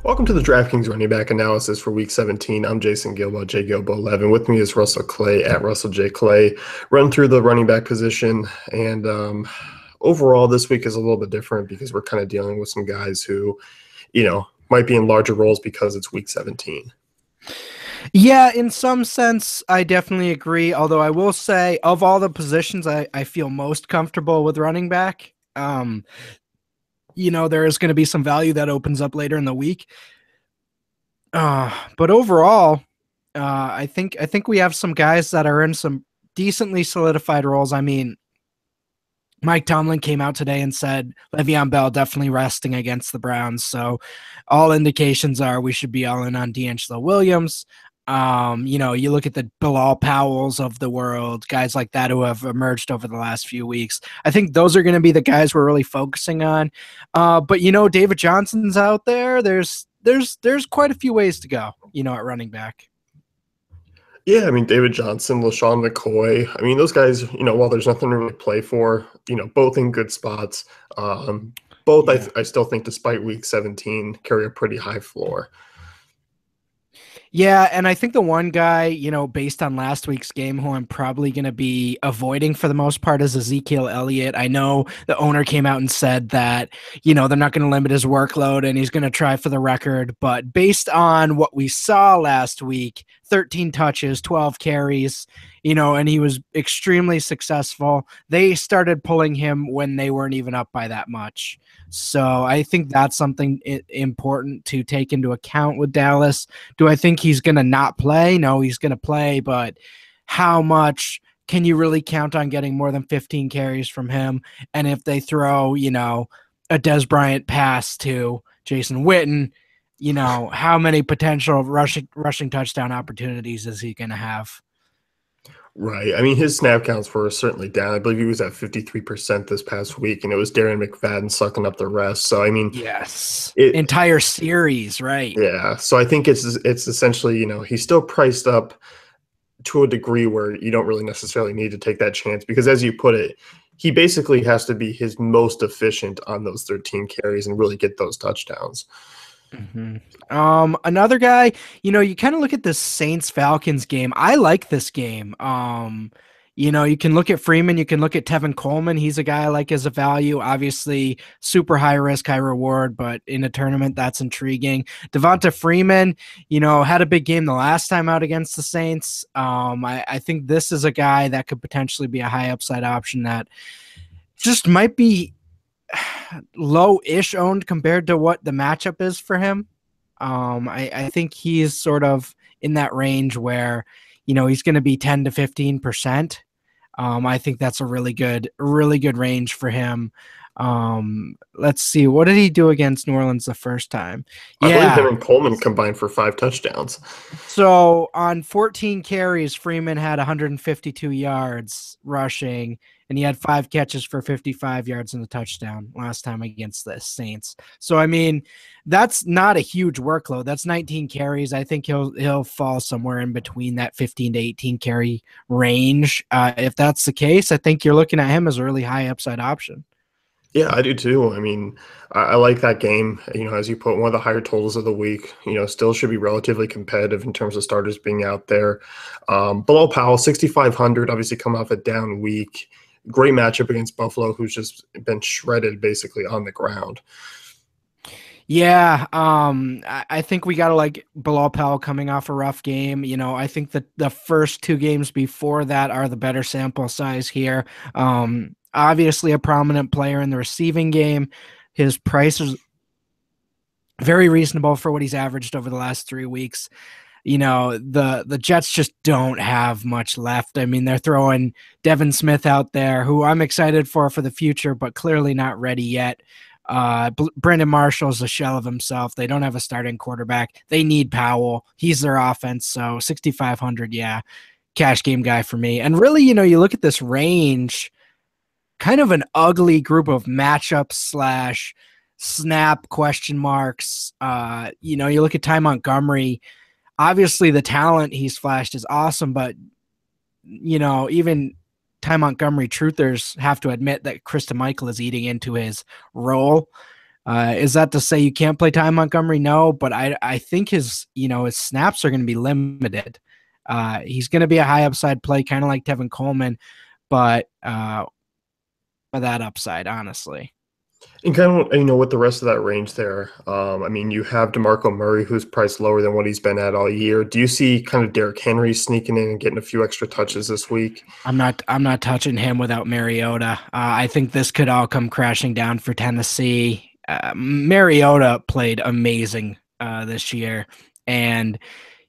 Welcome to the DraftKings running back analysis for Week 17. I'm Jason Gilbo, JGilbo11. With me is Russell Clay at Russell J Clay. Run through the running back position, and overall, this week is a little bit different because we're kind of dealing with some guys who, might be in larger roles because it's Week 17. Yeah, in some sense, I definitely agree. Although I will say, of all the positions, I feel most comfortable with running back. There is going to be some value that opens up later in the week. But overall, I think we have some guys that are in some decently solidified roles. I mean, Mike Tomlin came out today and said Le'Veon Bell definitely resting against the Browns. So all indications are we should be all in on DeAngelo Williams. You look at the Bilal Powells of the world, guys like that who have emerged over the last few weeks. I think those are going to be the guys we're really focusing on. But David Johnson's out there. There's quite a few ways to go, at running back. Yeah, I mean, David Johnson, LaShawn McCoy. I mean, those guys, while there's nothing to really play for, both in good spots. Both, yeah. I still think, despite Week 17, carry a pretty high floor. Yeah, and I think the one guy, based on last week's game, who I'm probably going to be avoiding for the most part is Ezekiel Elliott. I know the owner came out and said that, they're not going to limit his workload and he's going to try for the record. But based on what we saw last week, 13 touches, 12 carries, and he was extremely successful. They started pulling him when they weren't even up by that much. So I think that's something important to take into account with Dallas. Do I think he's going to not play? No, he's going to play, but how much can you really count on getting more than 15 carries from him? And if they throw, a Des Bryant pass to Jason Witten, how many potential rushing touchdown opportunities is he going to have? Right. I mean, his snap counts were certainly down. I believe he was at 53% this past week, and it was Darren McFadden sucking up the rest. So, I mean, yes, entire series, right? Yeah. So I think it's essentially, he's still priced up to a degree where you don't really necessarily need to take that chance because, as you put it, he basically has to be his most efficient on those 13 carries and really get those touchdowns. Mm-hmm. Another guy, you kind of look at this Saints-Falcons game. I like this game. You can look at Freeman, you can look at Tevin Coleman. He's a guy I like as a value. Obviously, super high risk, high reward, but in a tournament, that's intriguing. Devonta Freeman, had a big game the last time out against the Saints. I think this is a guy that could potentially be a high upside option that just might be low-ish owned compared to what the matchup is for him. I think he's sort of in that range where, he's going to be 10 to 15%. I think that's a really good range for him. Let's see. What did he do against New Orleans the first time? I believe him and Coleman combined for 5 touchdowns. So on 14 carries, Freeman had 152 yards rushing, and he had 5 catches for 55 yards and a touchdown last time against the Saints. So, I mean, that's not a huge workload. That's 19 carries. I think he'll fall somewhere in between that 15 to 18 carry range. If that's the case, I think you're looking at him as a really high upside option. Yeah, I do too. I mean, I like that game. As you put, one of the higher totals of the week, still should be relatively competitive in terms of starters being out there. Bilal Powell, 6,500, obviously come off a down week. Great matchup against Buffalo, who's just been shredded basically on the ground. Yeah, I think we got to like Bilal Powell coming off a rough game. I think that the first 2 games before that are the better sample size here. Obviously a prominent player in the receiving game. His price is very reasonable for what he's averaged over the last 3 weeks. The Jets just don't have much left. I mean, they're throwing Devin Smith out there, who I'm excited for the future, but clearly not ready yet. Brandon Marshall's a shell of himself. They don't have a starting quarterback. They need Powell. He's their offense. So 6,500, yeah, cash game guy for me. And really, you look at this range, kind of an ugly group of matchups / snap question marks. You look at Ty Montgomery. Obviously, the talent he's flashed is awesome, but, even Ty Montgomery truthers have to admit that Krista Michael is eating into his role. Is that to say you can't play Ty Montgomery? No, but I think his snaps are going to be limited. He's going to be a high upside play, kind of like Tevin Coleman, but for that upside, honestly. And kind of, with the rest of that range there, I mean, you have DeMarco Murray, who's priced lower than what he's been at all year. Do you see kind of Derrick Henry sneaking in and getting a few extra touches this week? I'm not touching him without Mariota. I think this could all come crashing down for Tennessee. Mariota played amazing this year, and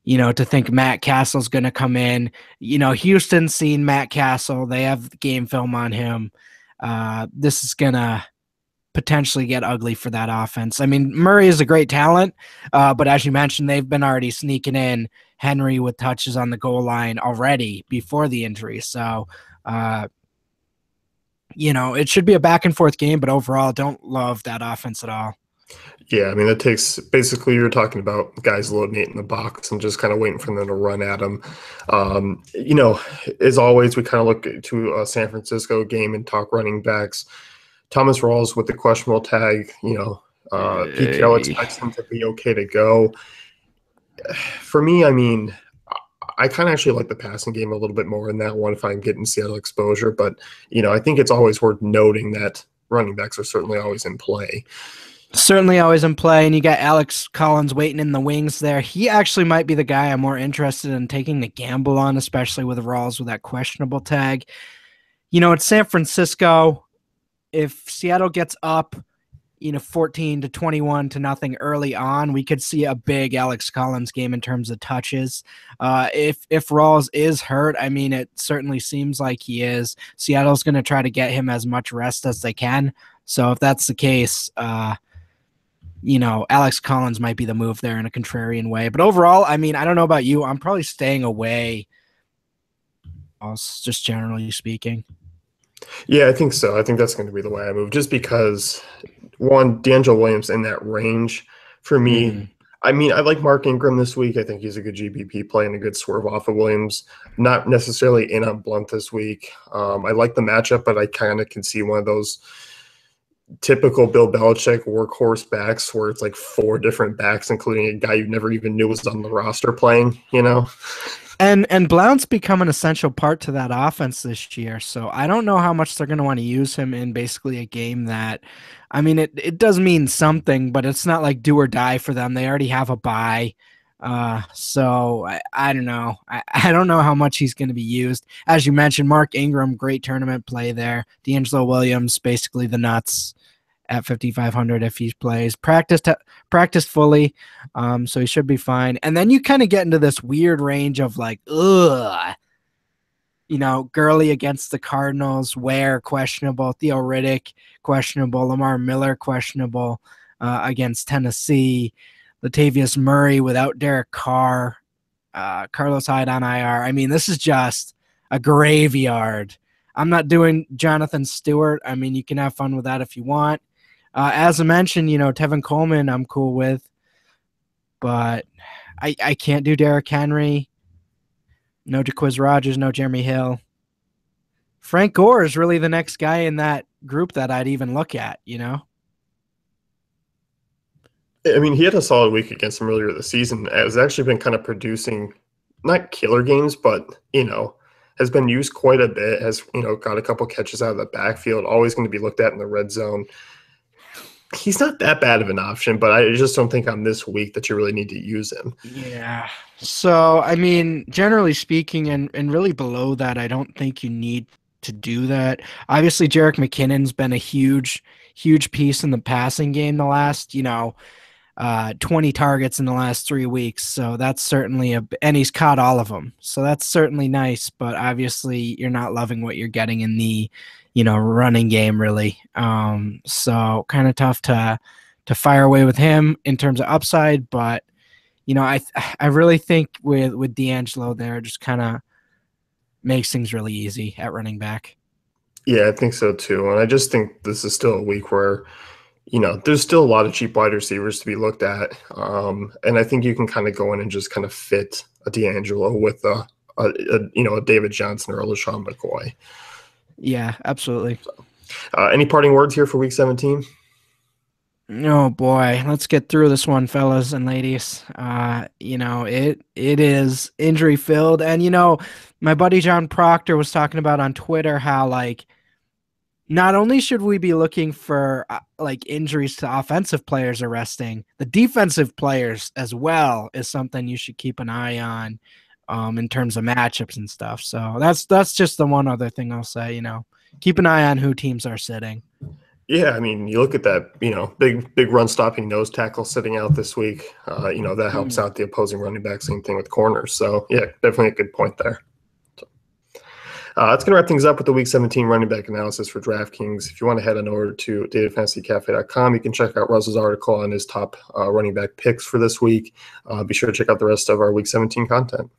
to think Matt Castle's going to come in. Houston's seen Matt Castle; they have game film on him. This is gonna potentially get ugly for that offense. I mean, Murray is a great talent, but as you mentioned, they've been already sneaking in Henry with touches on the goal line already before the injury. So, it should be a back and forth game, but overall, don't love that offense at all. Yeah, I mean, that takes basically you're talking about guys loading it in the box and just kind of waiting for them to run at them. As always, we kind of look to a San Francisco game and talk running backs. Thomas Rawls with the questionable tag, Ezekiel expects him to be okay to go. For me, I mean, I kind of actually like the passing game a little bit more in that one if I'm getting Seattle exposure. But, I think it's always worth noting that running backs are certainly always in play. Certainly always in play, and you got Alex Collins waiting in the wings there. He actually might be the guy I'm more interested in taking the gamble on, especially with Rawls with that questionable tag. It's San Francisco. If Seattle gets up, 14-21 to nothing early on, we could see a big Alex Collins game in terms of touches. If Rawls is hurt, I mean, it certainly seems like he is. Seattle's going to try to get him as much rest as they can. So if that's the case, Alex Collins might be the move there in a contrarian way. But overall, I mean, I don't know about you. I'm probably staying away, just generally speaking. Yeah, I think so. I think that's going to be the way I move, just because, one, DeAngelo Williams in that range for me. Mm-hmm. I mean, I like Mark Ingram this week. I think he's a good GPP play and a good swerve off of Williams. Not necessarily in on Blunt this week. I like the matchup, but I kind of can see one of those typical Bill Belichick workhorse backs where it's like 4 different backs, including a guy you never even knew was on the roster playing, And Blount's become an essential part to that offense this year. So I don't know how much they're going to want to use him in basically a game that, I mean, it does mean something, but it's not like do or die for them. They already have a bye. So I don't know. I don't know how much he's going to be used. As you mentioned, Mark Ingram, great tournament play there. DAngelo Williams, basically the nuts at 5,500 if he plays. Practiced fully, so he should be fine. And then you kind of get into this weird range of like, Gurley against the Cardinals, Ware questionable, Theo Riddick questionable, Lamar Miller questionable against Tennessee, Latavius Murray without Derek Carr, Carlos Hyde on IR. I mean, this is just a graveyard. I'm not doing Jonathan Stewart. I mean, you can have fun with that if you want. As I mentioned, Tevin Coleman I'm cool with, but I can't do Derrick Henry. No Jaquiz Rogers, no Jeremy Hill. Frank Gore is really the next guy in that group that I'd even look at, I mean, he had a solid week against him earlier this season. Has actually been kind of producing, not killer games, but, has been used quite a bit, has, got a couple catches out of the backfield, always going to be looked at in the red zone. He's not that bad of an option, but I just don't think on this week that you really need to use him. Yeah. So, I mean, generally speaking, and really below that, I don't think you need to do that. Obviously, Jerick McKinnon's been a huge piece in the passing game the last, 20 targets in the last 3 weeks. So that's certainly and he's caught all of them. So that's certainly nice, but obviously you're not loving what you're getting in the, running game really. So kind of tough to fire away with him in terms of upside, but I really think with DAngelo there just kind of makes things really easy at running back. Yeah, I think so too. And I just think this is still a week where there's still a lot of cheap wide receivers to be looked at. And I think you can kind of go in and just kind of fit a DAngelo with a David Johnson or a LaShawn McCoy. Yeah, absolutely. So, any parting words here for week 17? Oh boy, let's get through this one, fellas and ladies. It is injury filled, and my buddy John Proctor was talking about on Twitter how like not only should we be looking for like injuries to offensive players arresting, the defensive players as well is something you should keep an eye on, in terms of matchups and stuff. So that's just the one other thing I'll say. Keep an eye on who teams are sitting. Yeah, I mean, you look at that, big run stopping nose tackle sitting out this week. That helps out the opposing running back. Same thing with corners. So yeah, definitely a good point there. That's going to wrap things up with the Week 17 running back analysis for DraftKings. If you want to head on over to DataFantasyCafe.com, you can check out Russell's article on his top running back picks for this week. Be sure to check out the rest of our Week 17 content.